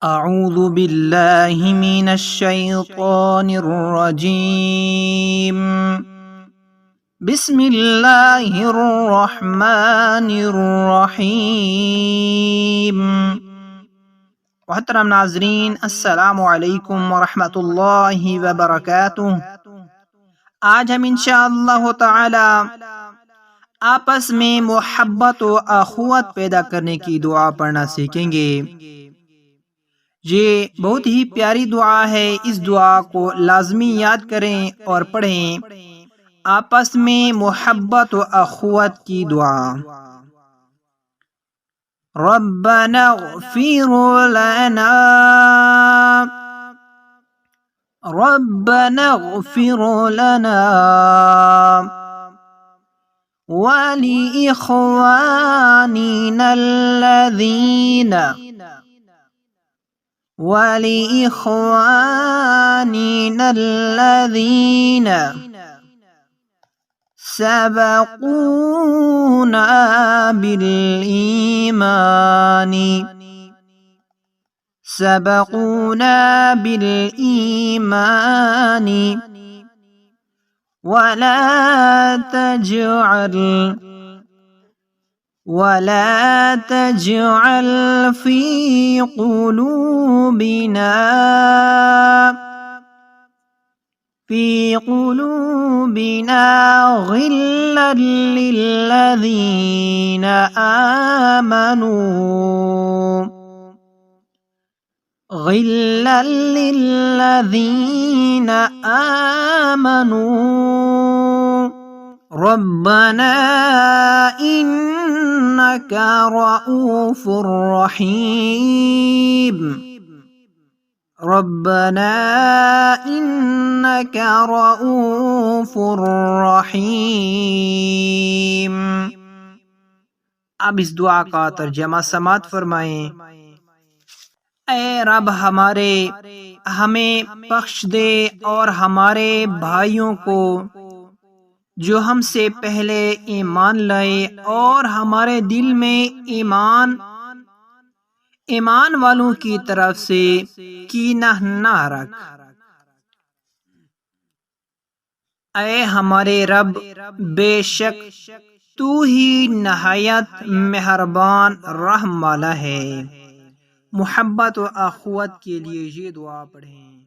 اعوذ باللہ من الشیطان الرجیم بسم اللہ الرحمن الرحیم۔ محترم ناظرین، السلام علیکم ورحمۃ اللہ وبرکاتہ۔ آج ہم انشاءاللہ تعالی آپس میں محبت و اخوت پیدا کرنے کی دعا پڑھنا سیکھیں گے۔ یہ بہت ہی پیاری دعا ہے، اس دعا کو لازمی یاد کریں اور پڑھیں۔ آپس میں محبت و اخوت کی دعا۔ ربنا اغفر لنا ربنا اغفر لنا ولإخواننا الذين سبقونا بالإيمان ولا تجعل في قلوبنا غلا للذين آمنوا ربنا إنك رؤوف رحيم ربنا إنك رؤوف رحيم۔ اب اس دعا کا ترجمہ سماعت فرمائیں۔ اے رب ہمیں بخش دے اور ہمارے بھائیوں کو جو ہم سے پہلے ایمان لائے، اور ہمارے دل میں ایمان والوں کی طرف سے کینہ نہ رکھ۔ اے ہمارے رب، بے شک تو ہی نہایت مہربان رحم والا ہے۔ محبت و اخوت کے لیے یہ دعا پڑھیں۔